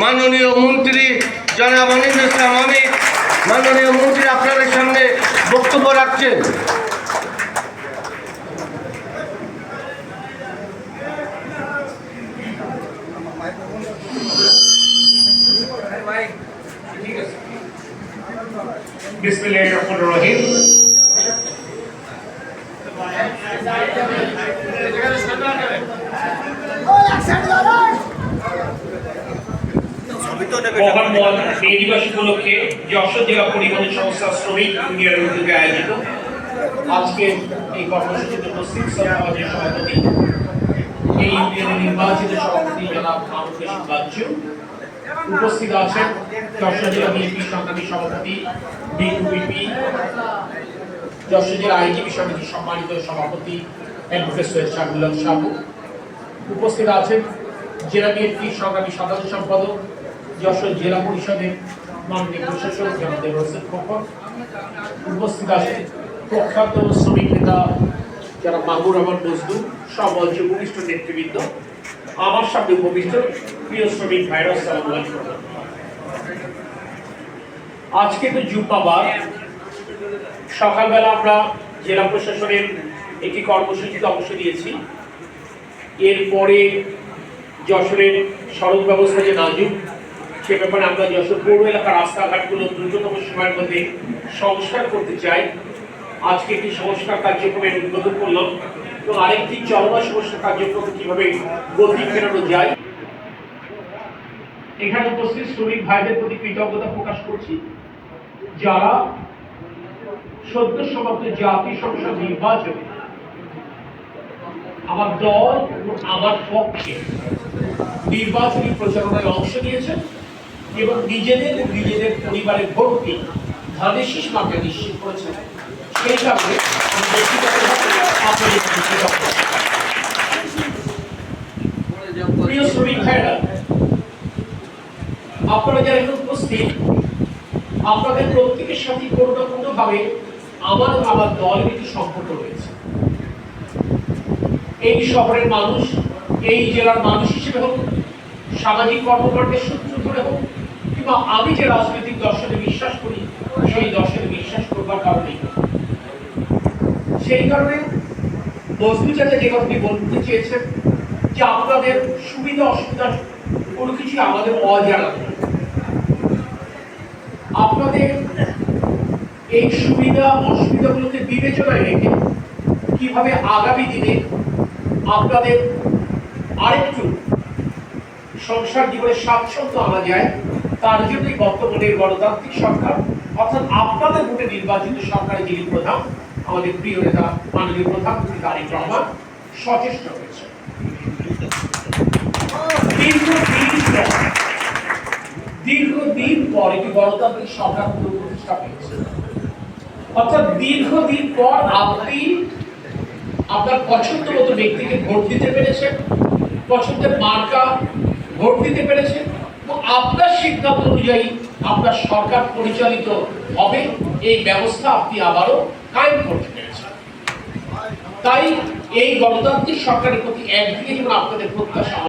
মাননীয় মন্ত্রী জনাব অনিল ইসলাম অমিত, মাননীয় মন্ত্রী আপনাদের সামনে বক্তব্য রাখছেন। বিসমিল্লাহির রহমানির রহিম। মহান মে দিবস উপলক্ষে যশোর জেলা পরিবহন সংস্থা শ্রমিক ইউনিয়নের উদ্যোগে আয়োজিত আজকে এই কর্মসূচিতে উপস্থিত সভাপতি সভাপতি এই ইউনিয়নের নির্বাচিত সভাপতি জনাব মাহমুদ রশিদ বাচ্চু, উপস্থিত আছেন যশোর জেলা বিএনপি সংগ্রামী সভাপতি বিউপিপি, যশোর জেলা আইনজীবী সমিতির সম্মানিত সভাপতি অ্যাডভোকেট সৈয়দ শাহুল্লাহ সাবু, উপস্থিত আছেন জেলা বিএনপি সংগ্রামী সাধারণ সম্পাদক যশোর জেলা পরিষদের মাননীয় প্রশাসক জনাব রশিদ খোকন, উপস্থিত আছেন প্রখ্যাত শ্রমিক নেতা যারা মাহবুব রহমান মজদুর, সব অঞ্চল উপবিষ্ট নেতৃবৃন্দ, আমার সাথে উপবিষ্ট প্রিয় শ্রমিক ভাইরা, আসসালামু আলাইকুম। আজকে তো জুম্মাবার, সকালবেলা আমরা জেলা প্রশাসনের একটি কর্মসূচিতে অংশ নিয়েছি। এরপরে যশোরের সড়ক ব্যবস্থা যে নাজুক, সে ব্যাপারে আমরা যশোর পৌর এলাকার রাস্তাঘাটগুলো দ্রুততম সময়ের মধ্যে সংস্কার করতে চাই। আজকে একটি সংস্কার কার্যক্রমের উদ্বোধন করলাম এবং আরেকটি চলমান সংস্কার কার্যক্রম কিভাবে গতি ফেরানো যায়। এখানে উপস্থিত শ্রমিক ভাইদের প্রতি কৃতজ্ঞতা প্রকাশ করছি, যারা সদ্য সমাপ্ত জাতীয় সংসদ নির্বাচনে আমার দল এবং আমার পক্ষে নির্বাচনী প্রচারণায় অংশ নিয়েছেন এবং নিজেদের ও নিজেদের পরিবারের ভোটকে ধানের শীষ মার্কা নিশ্চিত করেছেন। সেই কারণে প্রিয় শ্রমিক ভাইরা, আপনারা যারা এখন উপস্থিত, আপনাদের প্রত্যেকের সাথে কোনো না কোনো ভাবে আমার দলের একটি সম্পর্ক রয়েছে। এই শহরের মানুষ, এই জেলার মানুষ হিসেবে হোক, সামাজিক কর্মকাণ্ডের সূত্র ধরে হোক, কিংবা আমি যে রাজনৈতিক দর্শনে বিশ্বাস করি সেই দর্শনে বিশ্বাস করবার কারণে, সেই কারণে মজদুর চাচা যে কথাটি বলতে চেয়েছেন যে আপনাদের সুবিধা অসুবিধা কোনো কিছু আমাদের অজানা, আপনাদের এই সুবিধা অসুবিধাগুলোকে বিবেচনায় রেখে কিভাবে আগামী দিনে আপনাদের আরেকটু সংসার জীবনে স্বাচ্ছন্দ্য আনা যায়, তার জন্যই বর্তমানের গণতান্ত্রিক সরকার অর্থাৎ আপনাদের ভোটে নির্বাচিত সরকারের যিনি প্রধান, আমাদের প্রিয় নেতা মাননীয় প্রধানমন্ত্রী তারেক রহমান সচেষ্ট হয়েছে। দীর্ঘদিন পর একটি গণতান্ত্রিক সরকার প্রতিষ্ঠা পেয়েছে, অর্থাৎ দীর্ঘদিন পর আপনি আপনার পছন্দ মতো ব্যক্তিকে ভোট দিতে পেরেছেন, পছন্দের মার্কা ভোট দিতে পেরেছেন এবং আপনার সিদ্ধান্ত অনুযায়ী আপনার সরকার পরিচালিত হবে, এই ব্যবস্থা আপনি আবারও কায়েম করতে পেরেছেন। তাই এই গণতান্ত্রিক সরকারের প্রতি একদিকে যেমন আপনাদের প্রত্যাশা